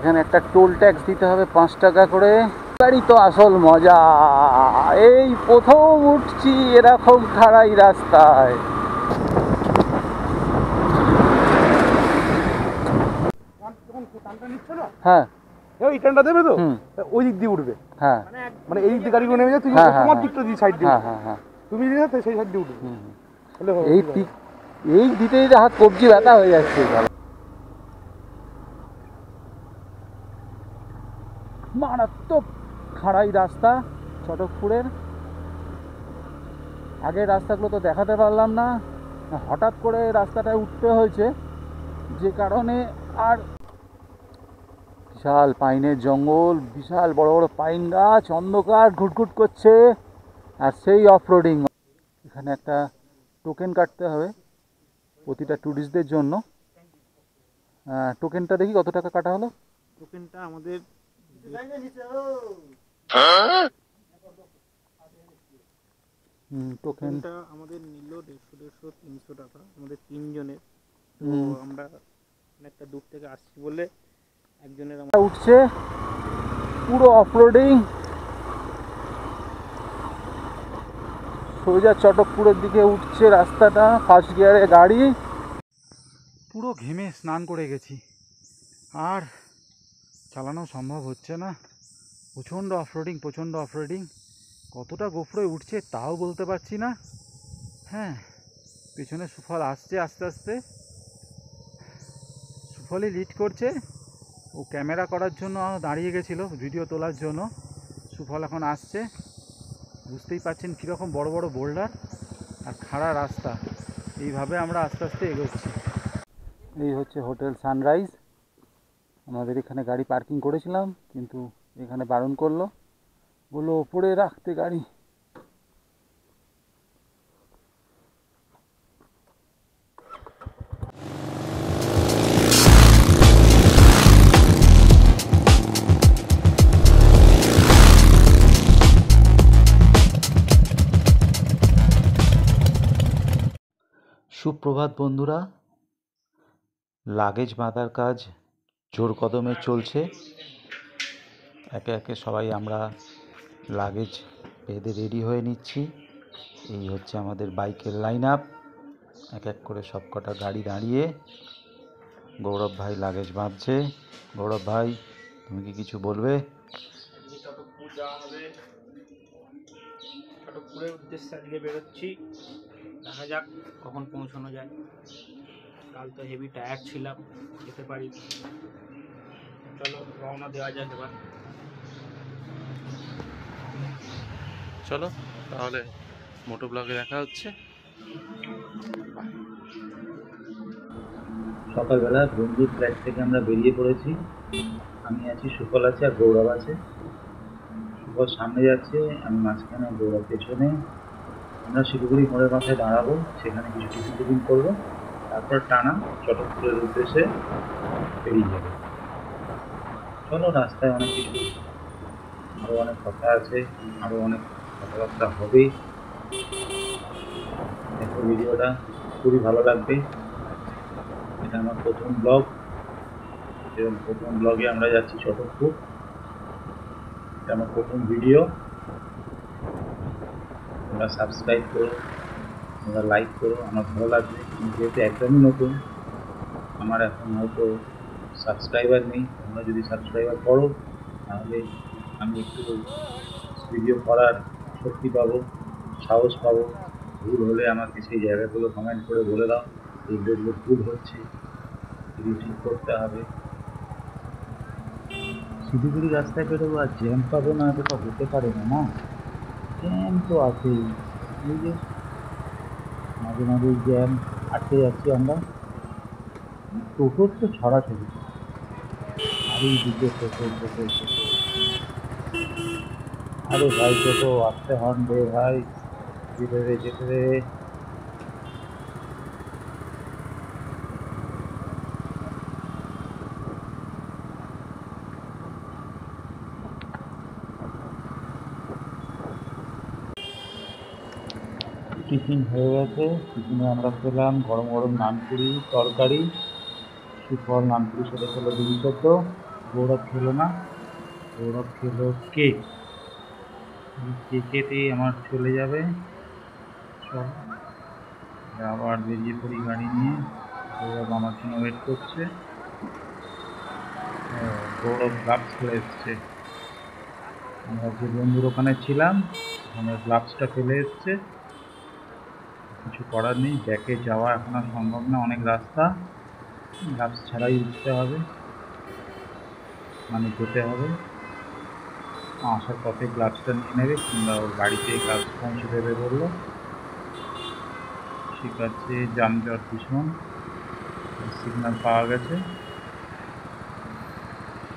এখানে একটা toll tax দিতে হবে 5 টাকা করে। গাড়ি তো আসল মজা, এই প্রথম উঠছি এরকম খাড়াই রাস্তায়। হ্যাঁ এই টানটা দেবে তো ওই দিক দিয়ে উঠবে। হ্যাঁ মানে এই দিক দিয়ে গাড়িগুলো নেমে যায়, তুই তোমার দিকটা দিয়ে সাইড দিয়ে, তুমি দিয়ে সেই সাইড দিয়ে উঠবে। এই দিতে দিতে হাত কবজি ব্যথা হয়ে যাচ্ছে। মারাত্মক খাড়াই রাস্তা চটকপুরের। আগের রাস্তাগুলো তো দেখাতে পারলাম না, হঠাৎ করে রাস্তাটায় উঠতে হয়েছে যে কারণে। আর বিশাল পাইনের জঙ্গল, বিশাল বড় বড় পাইন গাছ, অন্ধকার ঘুটঘুট করছে, আর সেই অফরোডিং। এখানে একটা টোকেন কাটতে হবে প্রতিটা ট্যুরিস্টদের জন্য। টোকেনটা দেখি কত টাকা কাটা হলো। টোকেনটা আমাদের টোকেনটা আমাদের নিল 150-300 টাকা আমাদের 3 জনের। তো আমরা অনেকটা দূর থেকে আসছি বলে একজনের উঠছে পুরো অফরোডিং, সোজা চটকপুরের দিকে উঠছে রাস্তাটা, ফার্স্ট গিয়ারে গাড়ি। পুরো ঘেমে স্নান করে গেছি, আর চালানো সম্ভব হচ্ছে না। প্রচণ্ড অফরোডিং, প্রচণ্ড অফরোডিং। কতটা গোফরোয় উঠছে তাও বলতে পারছি না। হ্যাঁ, পেছনে সুফল আসছে আস্তে আস্তে, সুফলই লিড করছে। ও ক্যামেরা করার জন্য দাঁড়িয়ে গেছিলো ভিডিও তোলার জন্য। সুফল এখন আসছে, বুঝতেই পারছেন কীরকম বড় বড় বোল্ডার আর খাড়া রাস্তা। এইভাবে আমরা আস্তে আস্তে এগোচ্ছি। এই হচ্ছে হোটেল সানরাইজ। আমাদের এখানে গাড়ি পার্কিং করেছিলাম, কিন্তু এখানে বারণ করলো, বললো ওপরে রাখতে গাড়ি। সুপ্রভাত বন্ধুরা, লাগেজ বাঁধার কাজ জোর কদমে চলছে। একে একে সবাই আমরা লাগেজ বেঁধে রেডি হয়ে নিচ্ছি। এই হচ্ছে আমাদের বাইকের লাইন আপ। এক এক করে সব কটা গাড়ি দাঁড়িয়ে গৌরব ভাই লাগেজ বাঁধছে। গৌরব ভাই, তুমি কি কিছু বলবে? চটকপুর যাওয়া হবে, চটকপুরের উদ্দেশ্যে আজকে বেরোচ্ছি। দেখা যাক কখন পৌঁছানো যায়। কাল তো হেভি টায়ার্ড ছিলাম, যেতে পারি। চলো রওনা দেওয়া যাক এবার। চলো তাহলে মোটো ব্লগে দেখা হচ্ছে। সকালবেলা বন্ধুর ফ্ল্যাট থেকে আমরা বেরিয়ে পড়েছি। আমি আছি, সুফল আছে, আর গৌরব আছে। সুফল সামনে যাচ্ছে, আমি মাঝখানে, গৌরব পেছনে। আমরা শিলিগুড়ি মোড়ের মাথায় দাঁড়াবো, সেখানে কিছু টিফিন টিফিন করবো, তারপর টানা চটকপুরের উদ্দেশ্যে বেরিয়ে যাবে। চলো, রাস্তায় অনেক কিছু, আরও অনেক কথা আছে, আরও অনেক কথাবার্তা হবে। দেখো ভিডিওটা, খুবই ভালো লাগবে। এটা আমার প্রথম ব্লগ, এবং প্রথম ব্লগে আমরা যাচ্ছি চটকপুর। এটা আমার প্রথম ভিডিও। তোমরা সাবস্ক্রাইব করো, তোমরা লাইক করো, আমার ভালো লাগবে। যেহেতু একদমই নতুন, আমার এখন হয়তো সাবস্ক্রাইবার নেই। তোমরা যদি সাবস্ক্রাইবার করো তাহলে আমি একটু ভিডিও করার শক্তি পাবো, সাহস পাবো। ভুল হলে আমাকে সেই জায়গাগুলো কমেন্ট করে বলে দাও, এইগুলো ভুল হচ্ছে, এগুলো ঠিক করতে হবে। শিলিগুড়ি রাস্তায় বেরোবো আর জ্যাম পাবো না, এটা তো হতে পারে না। না, জ্যাম তো আছেই। এই যে মাঝে মাঝে জ্যাম আটকে যাচ্ছি আমরা। টোটোর তো ছড়াছড়ি, আর এই দিকে টোটো টোটো টোটো। আরে ভাই টোটো আসতে হন রে ভাই, যেতে রে যেতে রে। টিফিন হয়ে গেছে। টিফিনে আমরা খেলাম গরম গরম নানপুরি তরকারি। সুফল নানপুরির সাথে খেলো ডিম সেদ্ধ, গৌরব খেলো না, গৌরব খেলো কেক। কেকেতেই আমার চলে যাবে। চল আবার বেরিয়ে পড়ি গাড়ি নিয়ে। গৌরব আমার জন্য ওয়েট করছে। গৌরব গ্লাভস পরে এসছে। আমরা যে বন্ধুর ওখানে ছিলাম ওখানে গ্লাভসটা ফেলে এসছে। কিছু করার নেই, ব্যাকে যাওয়া এখন আর সম্ভব না, অনেক রাস্তা। গ্লাভস ছাড়াই উঠতে হবে, মানে যেতে হবে। আসার পথে গ্লাভসটা নিয়ে নেবে কিংবা ওর বাড়িতে গ্লাভস পৌঁছে দেবে বললো। ঠিক আছে, যানজট ভীষণ, সিগন্যাল পাওয়া গেছে।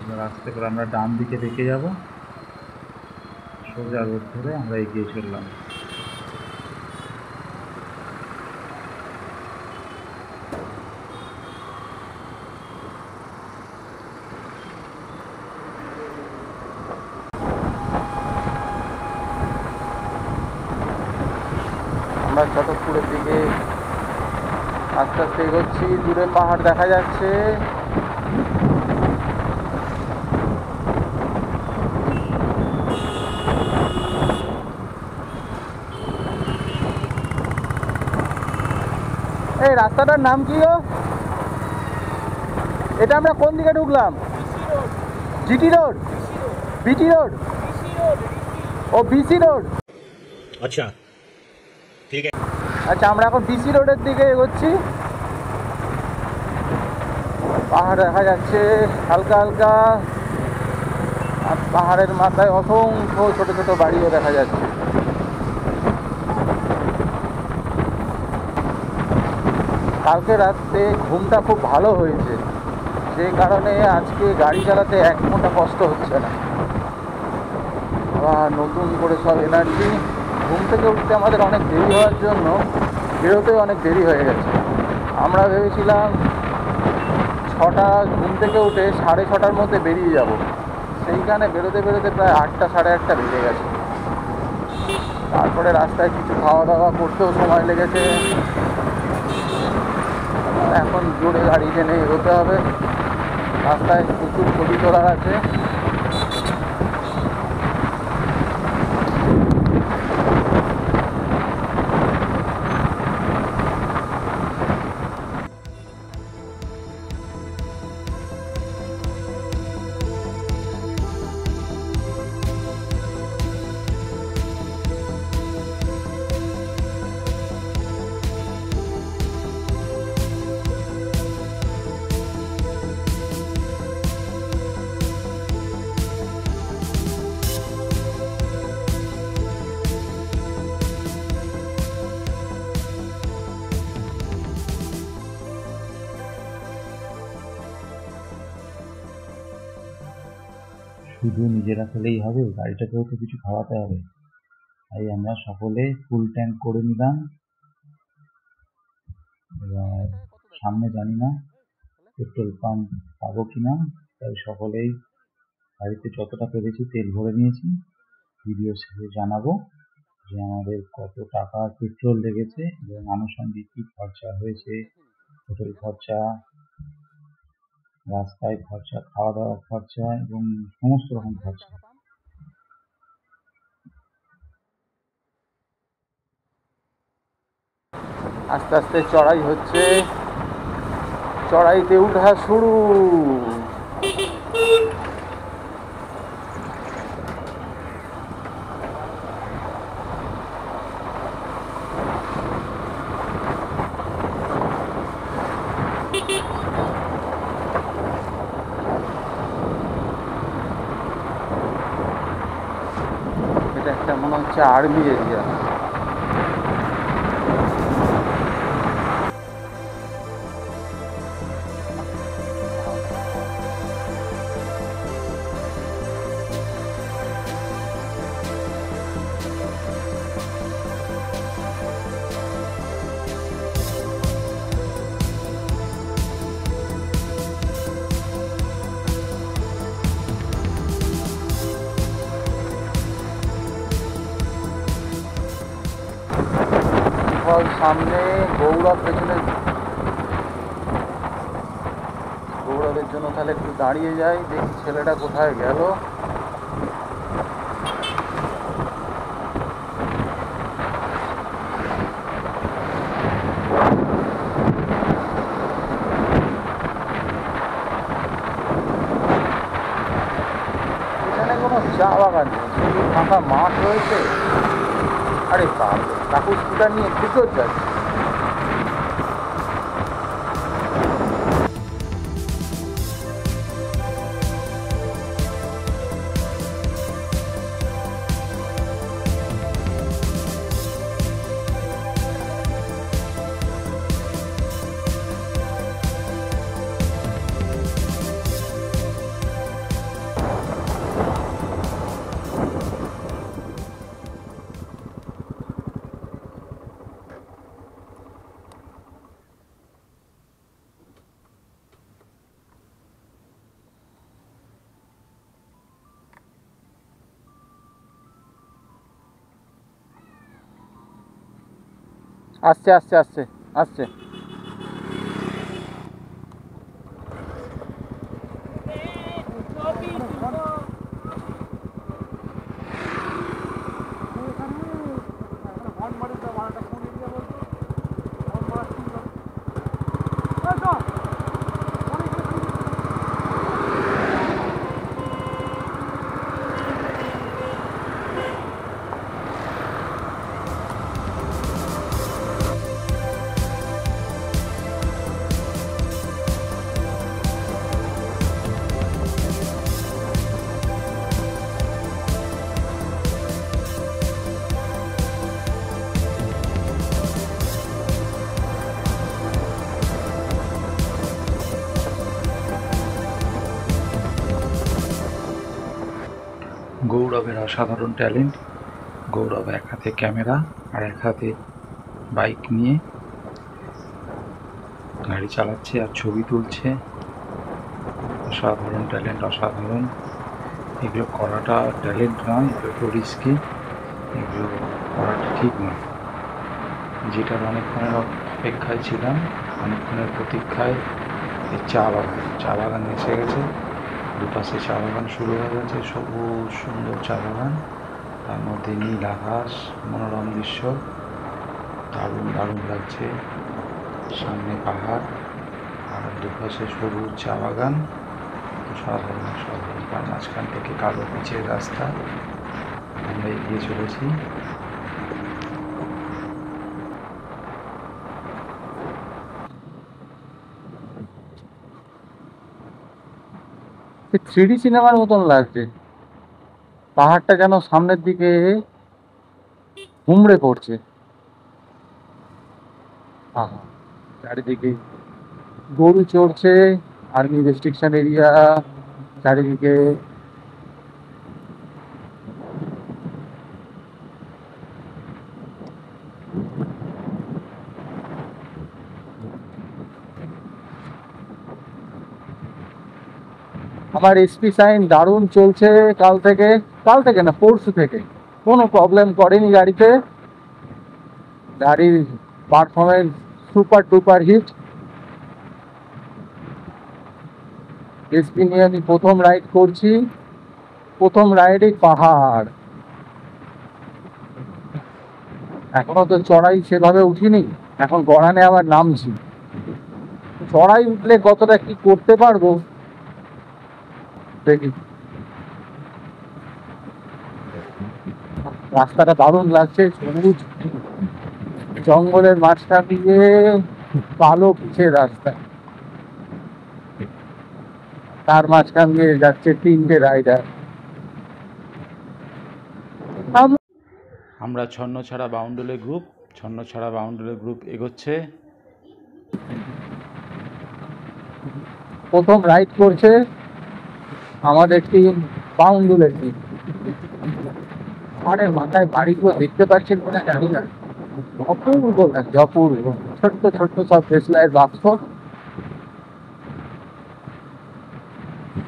এবার আস্তে করে আমরা ডান দিকে দেখে যাব, সোজা রোড ধরে আমরা এগিয়ে চললাম। আমরা চটকপুরের দিকে আস্তে আস্তে এগোচ্ছি। দূরে পাহাড় দেখা যাচ্ছে। এই রাস্তাটার নাম কি গো? এটা আমরা কোন দিকে ঢুকলাম? জিটি রোড, বিটি রোড, ও বিসি রোড। আচ্ছা ঠিক আছে। আচ্ছা, আমরা এখন বিসি রোডের দিকে এগোচ্ছি। পাহাড় দেখা যাচ্ছে হালকা হালকা, আর পাহাড়ের মাথায় অসংখ্য ছোট ছোট বাড়িও দেখা যাচ্ছে। কালকে রাতে ঘুমটা খুব ভালো হয়েছে, যে কারণে আজকে গাড়ি চালাতে এক ফোঁটা কষ্ট হচ্ছে না। আবার নতুন করে সব এনার্জি। ঘুম থেকে উঠতে আমাদের অনেক দেরি হওয়ার জন্য বেরোতেও অনেক দেরি হয়ে গেছে। আমরা ভেবেছিলাম 6টা, ঘুম থেকে উঠে 6:30টার মধ্যে বেরিয়ে যাব। সেইখানে বেরোতে বেরোতে প্রায় 8টা, 8:30 বেজে গেছে। তারপরে রাস্তায় কিছু খাওয়া দাওয়া করতেও সময় লেগেছে। এখন জোরে গাড়ি টেনে এগোতে হবে। রাস্তায় প্রচুর ছবি তোলার আছে। শুধু নিজেরা খেলেই হবে, গাড়িটাকেও তো কিছু খাওয়াতে হবে। তাই আমরা সকলে ফুল ট্যাঙ্ক করে নিলাম। এবার সামনে জানি না পেট্রোল পাম্প পাবো কিনা, তাই সকলেই গাড়িতে যতটা পেরেছি তেল ভরে নিয়েছি। ভিডিও শেষে জানাবো যে আমাদের কত টাকা পেট্রোল লেগেছে এবং আনুষঙ্গিক কী খরচা হয়েছে, হোটেল খরচা, রাস্তায় খরচা, খাওয়া দাওয়ার খরচা এবং সমস্ত রকম খরচা। আস্তে আস্তে চড়াই হচ্ছে, চড়াইতে উঠা শুরু। এটা একটা মনে হচ্ছে আর্মি এরিয়া। সামনে গৌরব পেছনে, গৌরবের জন্য তাহলে একটু দাঁড়িয়ে যাই, দেখি ছেলেটা কোথায় গেল। এখানে কোনো চা বাগান নেই, শুধু ফাঁকা মাঠ রয়েছে। আরে কাকু স্কুটার নিয়ে ভিতর যাচ্ছে। আসছে আসছে আসছে আসছে। গৌরবের অসাধারণ ট্যালেন্ট। গৌরব এক হাতে ক্যামেরা আর এক হাতে বাইক নিয়ে গাড়ি চালাচ্ছে আর ছবি তুলছে। অসাধারণ ট্যালেন্ট, অসাধারণ। এগুলো করাটা ট্যালেন্ট নয়, এগুলো একটু রিস্কি, এগুলো করাটা ঠিক নয়। যেটার অনেকক্ষণের অপেক্ষায় ছিলাম, অনেকক্ষণের প্রতীক্ষায় এই চা বাগান এসে গেছে। দুপাশে চা বাগান শুরু হয়ে গেছে, সবুজ সুন্দর চা বাগান, তার মধ্যে নীল আকাশ, মনোরম দৃশ্য, দারুণ দারুণ লাগছে। সামনে পাহাড় আর দুপাশে সবুজ চা বাগান, সাধারণ সাধারণ। তার মাঝখান থেকে কালো পিচের রাস্তা, আমরা এগিয়ে চলেছি। থ্রিডি সিনেমার মতন লাগছে। পাহাড়টা যেন সামনের দিকে হুমড়ে পড়ছে। আহা, চারিদিকে গরু চড়ছে, আর্মি রেস্ট্রিকশন এরিয়া চারিদিকে। আমার এসপি সাইন দারুণ চলছে কাল থেকে না পরশু থেকে, কোনো প্রবলেম করেনি গাড়িতে। গাড়ির performance super duper hit. SP নিয়ে আমি প্রথম রাইড করছি, প্রথম রাইডে পাহাড়। এখনো তো চড়াই সেভাবে উঠিনি, এখন গড়ানে আবার নামছি। চড়াই উঠলে কতটা কি করতে পারবো দেখি। রাস্তাটা দারুণ লাগছে, সবুজ জঙ্গলের মাঝখান দিয়ে কালো পিচের রাস্তা, তার মাঝখান দিয়ে যাচ্ছে 3টে রাইডার। আমরা ছন্নছাড়া বাউন্ডুলে গ্রুপ এগোচ্ছে। প্রথম রাইড করছে আমাদের টিম, বাউন্ডুলের টিম। আমাদের মাথায় বাড়িগুলো দেখতে পাচ্ছেন কিনা জানি না, অপূর্ব লাগছে, অপূর্ব। ছোট্ট ছোট্ট সব দেশলাইয়ের বাক্স।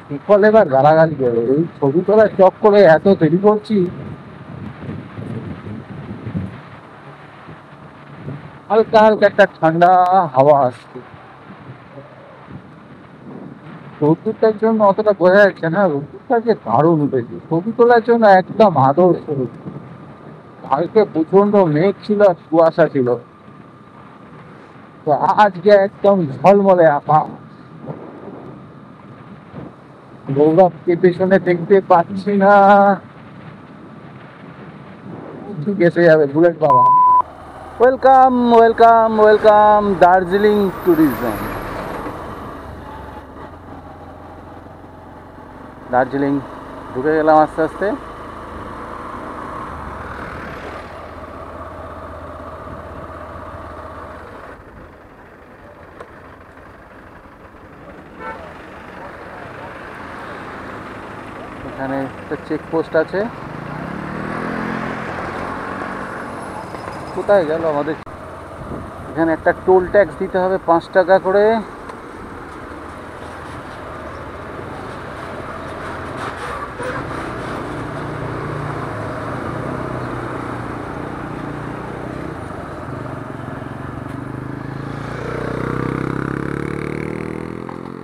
বিফল এবার গালাগালি করবে, এই ছবি তোলার চক করে এত দেরি করছি। হালকা হালকা একটা ঠান্ডা হাওয়া আসছে। রোদ্দুরটার জন্য অতটা বোঝা যাচ্ছে না, রোদ্দুরটা যে দারুণ উঠেছে, ছবি তোলার জন্য একদম আদর্শ। কালকে প্রচন্ড মেঘ ছিল আর কুয়াশা ছিল, তো আজকে একদম ঝলমলে আকাশ। গৌরবকে পেছনে দেখতে পাচ্ছি না, ঠিক এসে যাবে বুলেট বাবা। Welcome welcome welcome Darjeeling tourism. Darjeeling ঢুকে গেলাম আস্তে আস্তে। এখানে একটা চেকপোস্ট আছে। কোথায় গেল আমাদের? এখানে একটা টোল ট্যাক্স দিতে হবে 5 টাকা করে।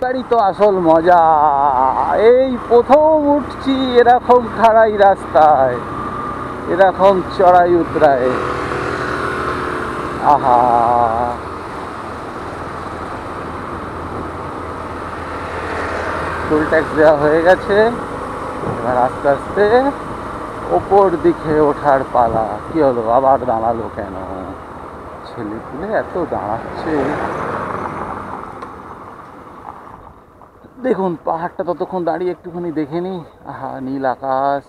গাড়ি তো আসল মজা, এই প্রথম উঠছি এরকম খাড়াই রাস্তায়, এরকম চড়াই উতরায়। আহা, টোল ট্যাক্স দেওয়া হয়ে গেছে, এবার আস্তে আস্তে ওপর দিকে ওঠার পালা। কি হলো, আবার দাঁড়ালো কেন? ছেলেপুলে এত দাঁড়াচ্ছে। দেখুন পাহাড়টা ততক্ষণ দাঁড়িয়ে একটুখানি দেখে নি। আহা, নীল আকাশ,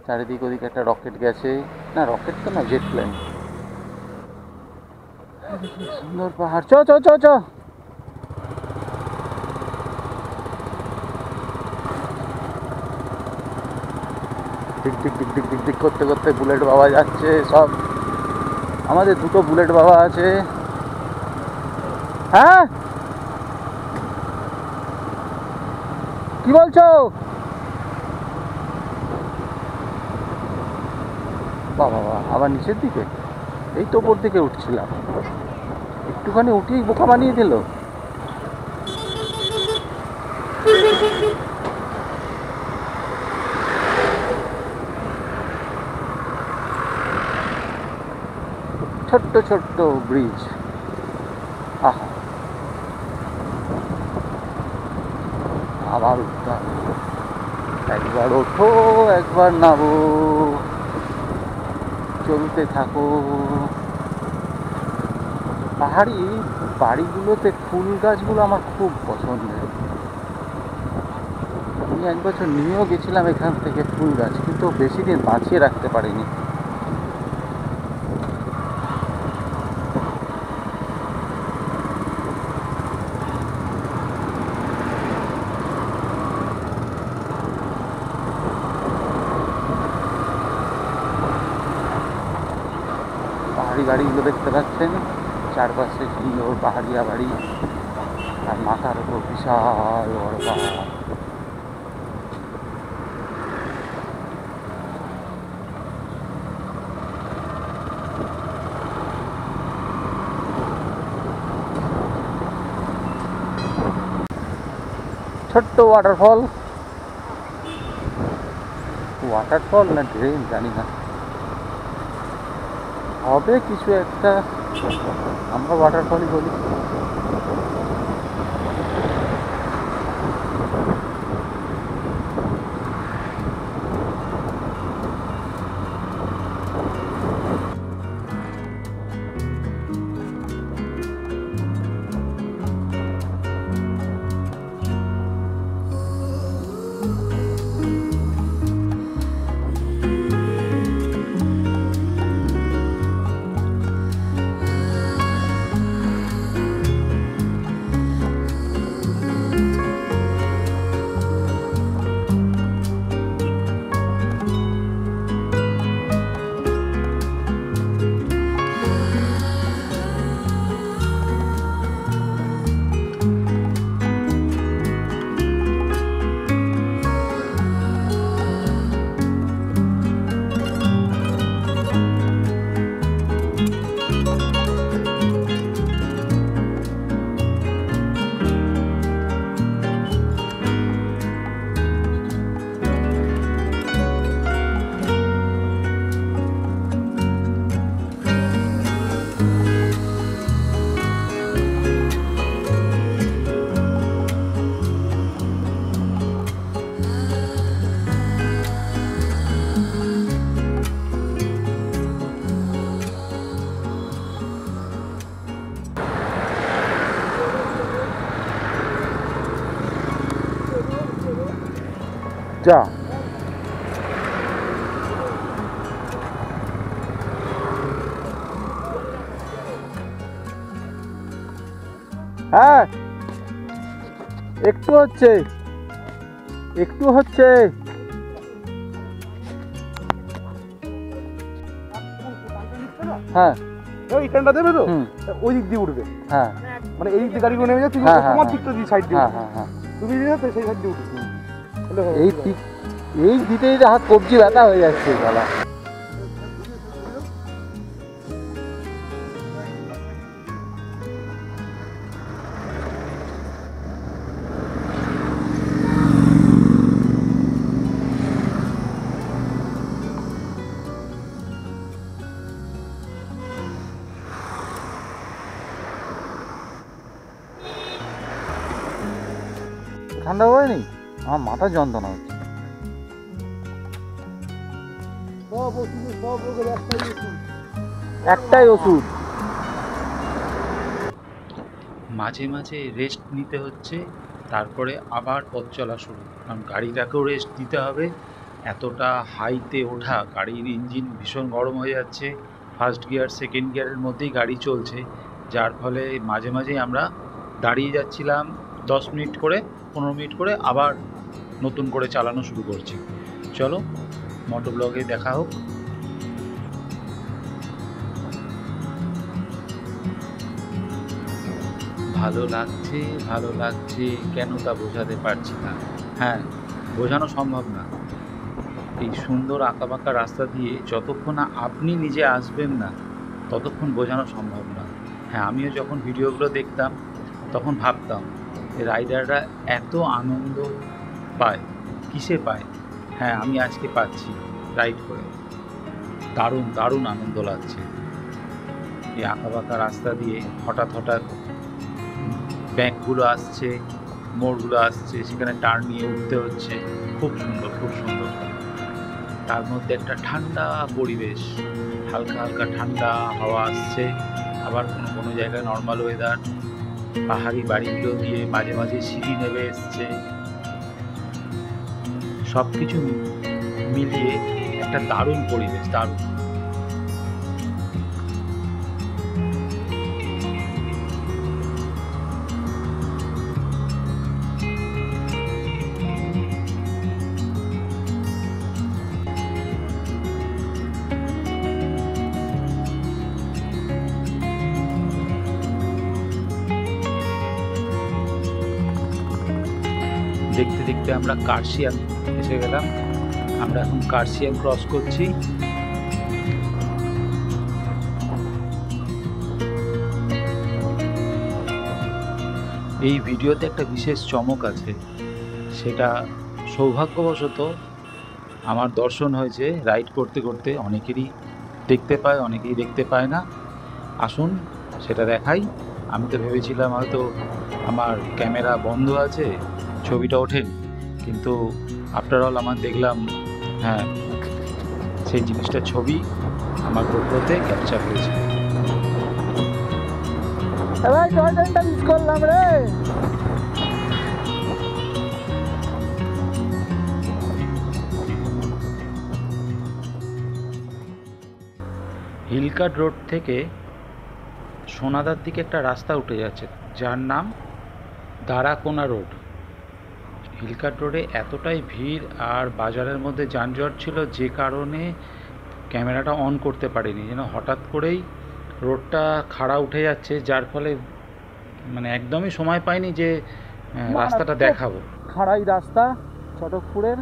চারিদিক ওদিক একটা রকেট গেছে, না রকেট তো না, জেট প্লেন। সুন্দর পাহাড়। চ চ চ চ। ডিক ডিক ডিক ডিক ডিক ডিক করতে করতে বুলেট বাবা যাচ্ছে সব। আমাদের দুটো বুলেট বাবা আছে। হ্যাঁ, কি বলছো? বাবা আবার নিচের দিকে? এই তো ওপর দিকে উঠছিলাম, একটুখানি উঠেই বোকা বানিয়ে দিল। ছোট্ট ছোট্ট ব্রিজ। আহা, আবার উঠতাম। একবার ওঠো একবার নামো, চলতে থাকো। পাহাড়ি বাড়িগুলোতে ফুল গাছগুলো আমার খুব পছন্দের। আমি এক বছর নিয়েও গেছিলাম এখান থেকে ফুল গাছ, কিন্তু বেশি দিন বাঁচিয়ে রাখতে পারিনি। পাহাড়ি বাড়িগুলো দেখতে পাচ্ছেন, চারপাশে সুন্দর পাহাড়িয়া বাড়ি, আর মাথার উপর বিশাল বড় পাহাড়। ছোট্ট ওয়াটারফল, ওয়াটারফল না ড্রেন জানি না, হবে কিছু একটা, আমরা ওয়াটারফলই বলি। যা হ্যাঁ একটু হচ্ছে হ্যাঁ ওই টানটা দেবে তো হুম। ওই দিক দিয়ে উঠবে, হ্যাঁ মানে এই দিক দিয়ে গাড়িগুলো নেমে যাচ্ছে, তুমি হ্যাঁ, হ্যাঁ, তোমার হ্যাঁ। দিকটা দিয়ে সাইড দিয়ে হ্যাঁ উঠবে। হ্যাঁ হ্যাঁ তুমি দিয়ে যাচ্ছে সেই সাইড দিয়ে উঠবে। তাহলে হবে। এই ঠিক এই দিতেই হাত কবজি ব্যথা হয়ে যাচ্ছে গলা। ঠান্ডা হয়নি, আমার মাথা যন্ত্রণা হচ্ছে। সব রোগের একটাই ওষুধ। একটাই ওষুধ। মাঝে মাঝে রেস্ট নিতে হচ্ছে, তারপরে আবার পথ চলা শুরু, কারণ গাড়িটাকেও রেস্ট দিতে হবে। এতটা হাইতে ওঠা, গাড়ির ইঞ্জিন ভীষণ গরম হয়ে যাচ্ছে, ফার্স্ট গিয়ার সেকেন্ড গিয়ারের মধ্যেই গাড়ি চলছে, যার ফলে মাঝে মাঝেই আমরা দাঁড়িয়ে যাচ্ছিলাম 10 মিনিট করে 15 মিনিট করে, আবার নতুন করে চালানো শুরু করছি। চলো মোটো ব্লগে দেখা হোক। ভালো লাগছে কেন তা বোঝাতে পারছি না। হ্যাঁ, বোঝানো সম্ভব না। এই সুন্দর আঁকাবাঁকা রাস্তা দিয়ে যতক্ষণ না আপনি নিজে আসবেন না, ততক্ষণ বোঝানো সম্ভব না। হ্যাঁ, আমিও যখন ভিডিওগুলো দেখতাম তখন ভাবতাম রাইডাররা এত আনন্দ পায়, কিসে পায়? হ্যাঁ, আমি আজকে পাচ্ছি রাইড করে, দারুণ দারুণ আনন্দ লাগছে। এই আঁকাবাঁকা রাস্তা দিয়ে হঠাৎ হঠাৎ ব্যাঙ্কগুলো আসছে, মোড়গুলো আসছে, সেখানে টার্ন নিয়ে উঠতে হচ্ছে, খুব সুন্দর খুব সুন্দর। তার মধ্যে একটা ঠান্ডা পরিবেশ, হালকা হালকা ঠান্ডা হাওয়া আসছে, আবার কোনো কোনো জায়গায় নর্মাল ওয়েদার, পাহাড়ি বাড়িগুলো দিয়ে মাঝে মাঝে সিঁড়ি নেমে এসছে, সব কিছু মিলিয়ে একটা দারুণ পরিবেশ, দারুণ। দেখতে দেখতে আমরা কার্শিয়াং এসে গেলাম। আমরা এখন কার্শিয়াং ক্রস করছি। এই ভিডিওতে একটা বিশেষ চমক আছে, সেটা সৌভাগ্যবশত আমার দর্শন হয়েছে রাইড করতে করতে। অনেকেরই দেখতে পায়, অনেকেই দেখতে পায় না। আসুন সেটা দেখাই। আমি তো ভেবেছিলাম হয়তো আমার ক্যামেরা বন্ধ আছে, ছবিটা ওঠেনি, কিন্তু আফটার অল আমার দেখলাম হ্যাঁ, সেই জিনিসটা ছবি আমার গোপ্রোতে ক্যাপচার হয়েছে। এবার জয়টা মিস করলাম রে। হিলকাট রোড থেকে সোনাদার দিকে একটা রাস্তা উঠে যাচ্ছে, যার নাম দারাকোনা রোড। হিলকাট রোডে এতটাই ভিড় আর বাজারের মধ্যে যানজট ছিল, যে কারণে ক্যামেরাটা অন করতে পারিনি। যেন হঠাৎ করেই রোডটা খাড়া উঠে যাচ্ছে, যার ফলে মানে একদমই সময় পাইনি যে রাস্তাটা দেখাবো। খাড়াই রাস্তা চটকপুরের,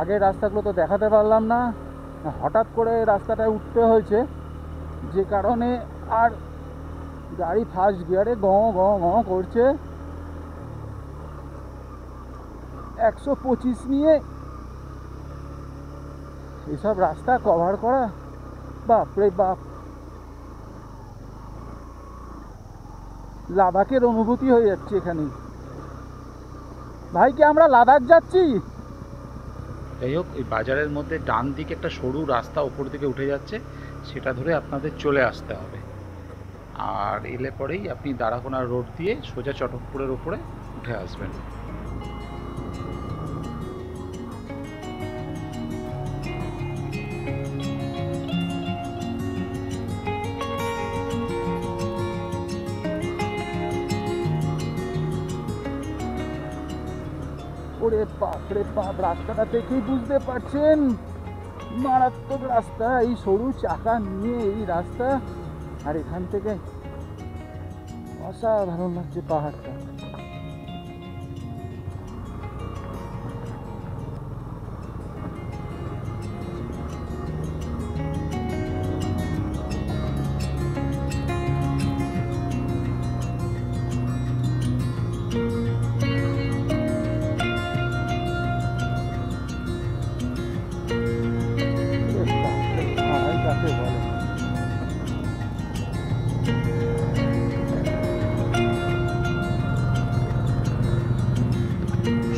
আগের রাস্তাগুলো তো দেখাতে পারলাম না, হঠাৎ করে রাস্তাটায় উঠতে হয়েছে, যে কারণে আর গাড়ি ফার্স্ট গিয়ারে গঁ গঁ গঁ করছে। 125 নিয়ে এসব রাস্তা কভার করা, বাপরে বাপ, লাদাখের অনুভূতি হয়ে যাচ্ছে এখানে। ভাই কি আমরা লাদাখ যাচ্ছি? যাই হোক, এই বাজারের মধ্যে ডান দিকে একটা সরু রাস্তা ওপর দিকে উঠে যাচ্ছে, সেটা ধরে আপনাদের চলে আসতে হবে। আর এলে পরেই আপনি দারাকোনা রোড দিয়ে সোজা চটকপুরের ওপরে উঠে আসবেন। ওরে বাপ রে বাপ, রাস্তাটা দেখেই বুঝতে পারছেন মারাত্মক রাস্তা। এই সরু চাকা নিয়ে এই রাস্তা, আর এখান থেকে অসাধারণ লাগছে পাহাড়টা। পাহাড় কাকে বলে?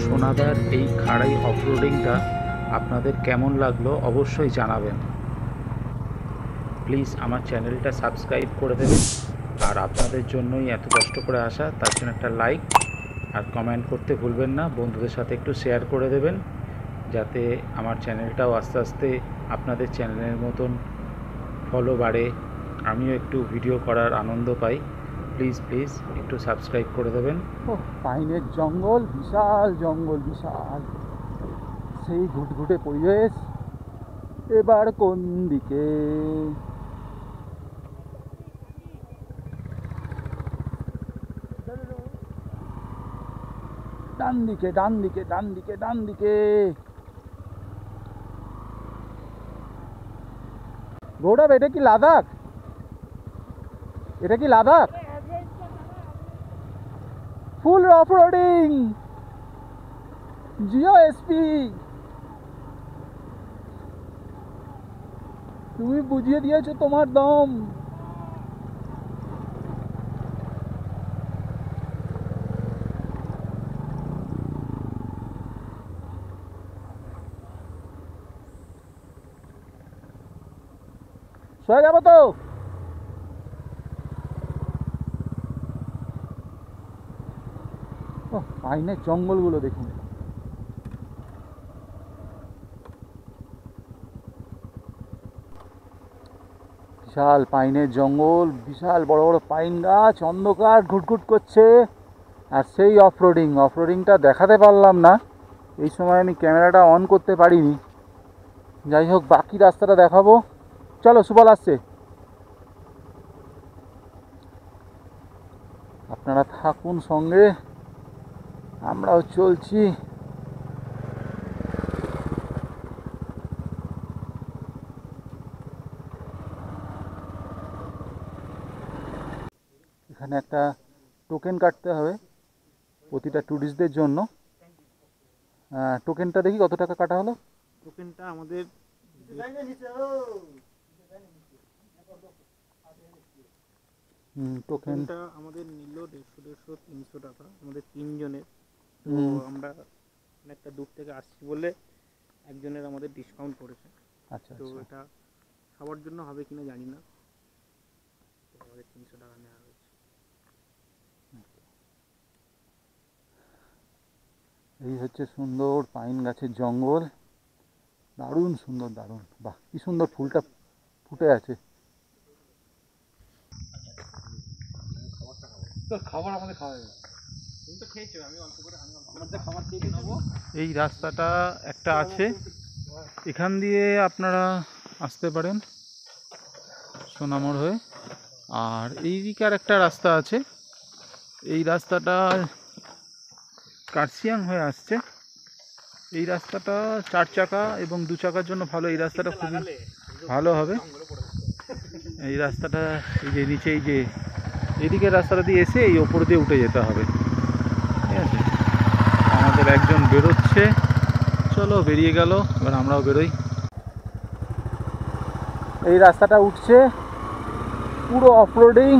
সোনাদার এই খাড়াই অফরোডিংটা আপনাদের কেমন লাগলো অবশ্যই জানাবেন। প্লিজ আমার চ্যানেলটা সাবস্ক্রাইব করে দেবেন, আর আপনাদের জন্যই এত কষ্ট করে আসা, তার জন্য একটা লাইক আর কমেন্ট করতে ভুলবেন না। বন্ধুদের সাথে একটু শেয়ার করে দেবেন, যাতে আমার চ্যানেলটাও আস্তে আস্তে আপনাদের চ্যানেলের মতন ফলো বাড়ে, আমিও একটু ভিডিও করার আনন্দ পাই। প্লিজ প্লিজ একটু সাবস্ক্রাইব করে দেবেন। ও পাইনের জঙ্গল, বিশাল জঙ্গল, বিশাল সেই ঘুটঘুটে পরিবেশ। এবার কোন দিকে? ডান দিকে, ডান দিকে, ডান দিকে, ডান দিকে। গৌরব, এটা কি লাদাখ? এটা কি Ladakh? Full off roading, Jio SP. তুমি বুঝিয়ে দিয়েছো তোমার দম। সয়ে যাবো তো। পাইনের জঙ্গলগুলো দেখুন। বিশাল পাইনের জঙ্গল, বিশাল বড় বড় পাইন গাছ, অন্ধকার ঘুটঘুট করছে। আর সেই অফরোডিংটা দেখাতে পারলাম না, এই সময় আমি ক্যামেরাটা অন করতে পারিনি। যাই হোক, বাকি রাস্তাটা দেখাবো। চলো, সুবল আসছে, আপনারা থাকুন সঙ্গে, আমরাও চলছি। এখানে একটা টোকেন কাটতে হবে প্রতিটা ট্যুরিস্টদের জন্য। টোকেনটা দেখি কত টাকা কাটা হলো। টোকেনটা আমাদের টোকেনটা আমাদের নিল 150-300 টাকা আমাদের তিনজনের। তো আমরা অনেকটা দূর থেকে আসছি বলে একজনের আমাদের ডিসকাউন্ট করেছে। আচ্ছা, তো এটা সবার জন্য হবে কিনা জানি না, তো আমাদের 300 টাকা নেওয়া হয়েছে। এই হচ্ছে সুন্দর পাইন গাছের জঙ্গল, দারুণ সুন্দর, দারুণ। বাহ, কি সুন্দর ফুলটা ফুটে আছে। খাবার আমাদের খাওয়া যাবে। তুমি তো খেয়েছো, আমি অল্প করে আমাদের খাবার খেয়ে নেবো। এই রাস্তাটা একটা আছে, এখান দিয়ে আপনারা আসতে পারেন সোনামোড় হয়ে। আর এই দিকে আর একটা রাস্তা আছে, এই রাস্তাটা কার্শিয়াং হয়ে আসছে। এই রাস্তাটা 4 চাকা এবং 2 চাকার জন্য ভালো। এই রাস্তাটা খুবই ভালো হবে। এই রাস্তাটা এই যে নিচে, এই যে এদিকে রাস্তাটা দিয়ে এসে এই ওপর দিয়ে উঠে যেতে হবে, ঠিক আছে। আমাদের একজন বেরোচ্ছে, চলো বেরিয়ে গেল, এবার আমরাও বেরোই। এই রাস্তাটা উঠছে, পুরো অফরোডিং,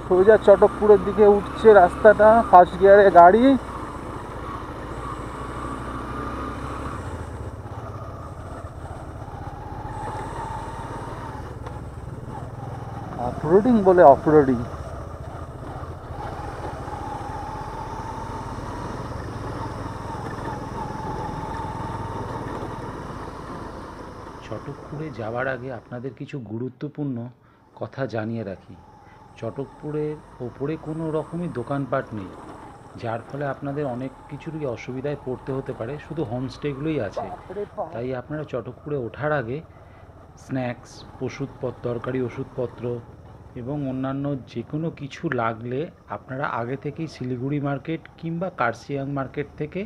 সোজা চটকপুরের দিকে উঠছে রাস্তাটা, ফার্স্ট গিয়ারে গাড়ি। অফরোডিং বলে অফরোডিং। চটকপুরে যাওয়ার আগে আপনাদের কিছু গুরুত্বপূর্ণ কথা জানিয়ে রাখি। চটকপুরের ওপরে কোনো রকমই দোকানপাট নেই, যার ফলে আপনাদের অনেক কিছুরই অসুবিধায় পড়তে হতে পারে। শুধু হোমস্টেগুলোই আছে, তাই আপনারা চটকপুরে ওঠার আগে স্ন্যাক্স, দরকারি ওষুধপত্র এবং অন্যান্য যে কোনো কিছু লাগলে আপনারা আগে থেকেই শিলিগুড়ি মার্কেট কিংবা কার্শিয়াং মার্কেট থেকে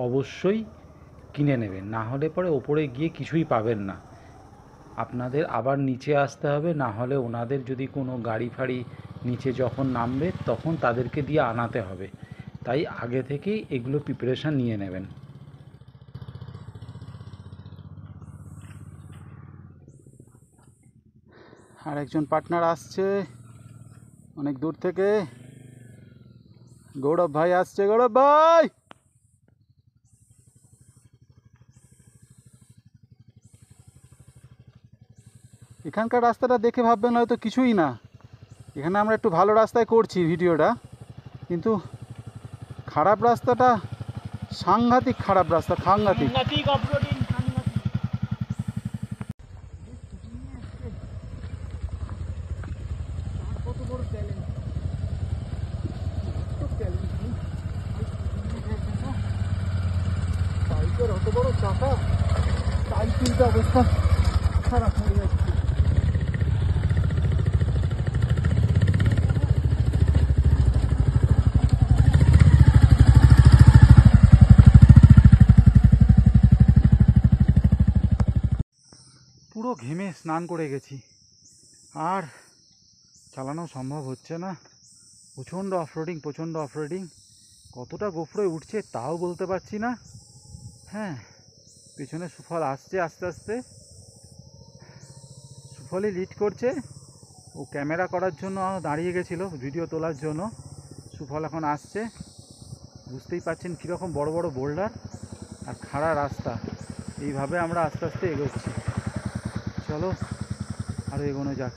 অবশ্যই কিনে নেবেন, না হলে পরে ওপরে গিয়ে কিছুই পাবেন না। আপনাদের আবার নিচে আসতে হবে, না হলে ওনাদের যদি কোনো গাড়ি ফাড়ি নিচে যখন নামবে তখন তাদেরকে দিয়ে আনাতে হবে। তাই আগে থেকেই এগুলো প্রিপারেশান নিয়ে নেবেন। আর একজন পার্টনার আসছে অনেক দূর থেকে, গৌরব ভাই আসছে। গৌরব ভাই, এখানকার রাস্তাটা দেখে ভাববেন হয়তো কিছুই না, এখানে আমরা একটু ভালো রাস্তায় করছি ভিডিওটা, কিন্তু খারাপ রাস্তাটা সাংঘাতিক খারাপ রাস্তা, সাংঘাতিক। বাইকের অত বড় চাকা, সাইকেলটা অবস্থা খারাপ হয়ে যাচ্ছে। পুরো ঘেমে স্নান করে গেছি, আর চালানো সম্ভব হচ্ছে না। প্রচণ্ড অফরোডিং, কতটা গোফরোয় উঠছে তাও বলতে পারছি না। হ্যাঁ, পেছনে সুফল আসছে আস্তে আস্তে, সুফলই লিড করছে। ও ক্যামেরা করার জন্য দাঁড়িয়ে গেছিলো ভিডিও তোলার জন্য, সুফল এখন আসছে। বুঝতেই পারছেন কীরকম বড় বড় বোল্ডার আর খাড়া রাস্তা, এইভাবে আমরা আস্তে আস্তে এগোচ্ছি। চলো আরও এগোনো যাক।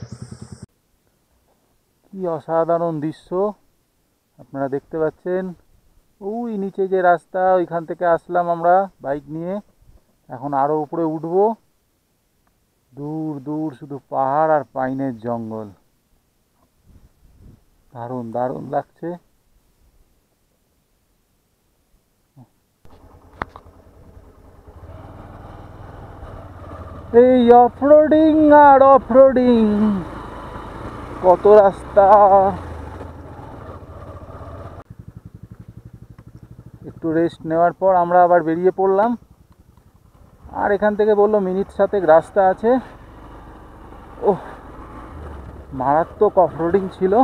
কি অসাধারণ দৃশ্য আপনারা দেখতে পাচ্ছেন। ওই নিচে যে রাস্তা, ওইখান থেকে আসলাম আমরা বাইক নিয়ে, এখন আরও উপরে উঠবো। দূর দূর শুধু পাহাড় আর পাইনের জঙ্গল, দারুণ দারুণ লাগছে। এই অফরোডিং আর অফরোডিং, কত রাস্তা। একটু রেস্ট নেওয়ার পর আমরা আবার বেরিয়ে পড়লাম। আর এখান থেকে বললো মিনিট 7 রাস্তা আছে। ওহ, মারাত্মক অফরোডিং ছিল।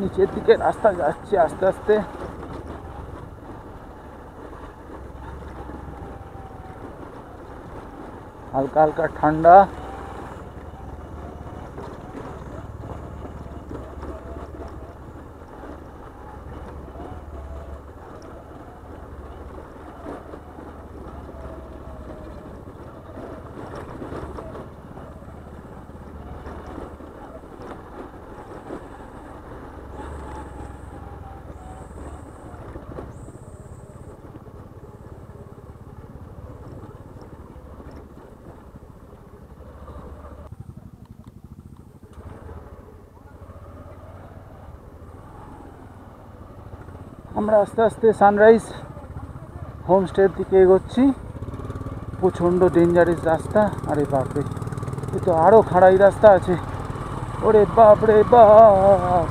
নিচের দিকে রাস্তা যাচ্ছে আস্তে আস্তে। হালকা হালকা ঠান্ডা। আমরা আস্তে আস্তে সানরাইজ হোমস্টের দিকে এগোচ্ছি। প্রচণ্ড ডেঞ্জারাস রাস্তা। আরে বাপরে, এ তো আরও খাড়াই রাস্তা আছে। ওরে বাপ রে বাপ,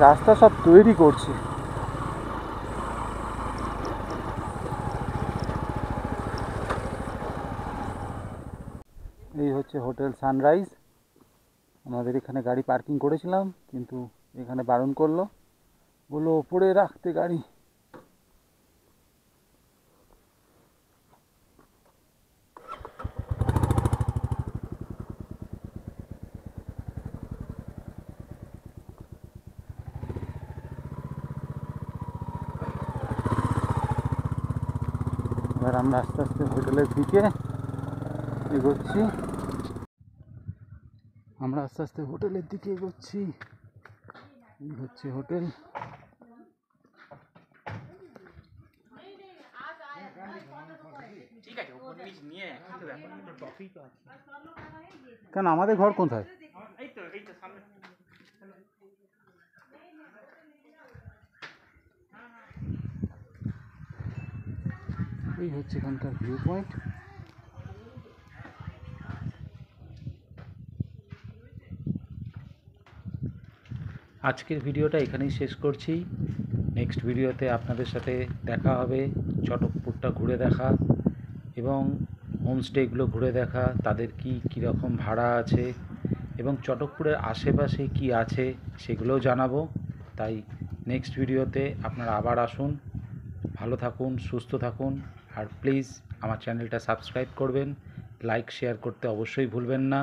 রাস্তা সব তৈরি করছে। এই হচ্ছে হোটেল সানরাইজ। আমাদের এখানে গাড়ি পার্কিং করেছিলাম, কিন্তু এখানে বারণ করলো, বললো ওপরে রাখতে গাড়ি। এবার আমরা আস্তে আস্তে হোটেলের দিকে এগোচ্ছি। এই হচ্ছে হোটেল। সাইজ নিয়ে একই তো ব্যাপার, তো টপই তো আছে। কেন আমাদের ঘর কোথায়? এই তো সামনে। এই হচ্ছে এখানকার ভিউ পয়েন্ট। আজকের ভিডিওটা এখানেই শেষ করছি। নেক্সট ভিডিওতে আপনাদের সাথে দেখা হবে, চটকপুরটা ঘুরে দেখা এবং হোমস্টেগুলো ঘুরে দেখা, তাদের কীরকম ভাড়া আছে এবং চটকপুরের আশেপাশে কি আছে সেগুলোও জানাবো। তাই নেক্সট ভিডিওতে আপনারা আবার আসুন। ভালো থাকুন, সুস্থ থাকুন, আর প্লিজ আমার চ্যানেলটা সাবস্ক্রাইব করবেন, লাইক শেয়ার করতে অবশ্যই ভুলবেন না।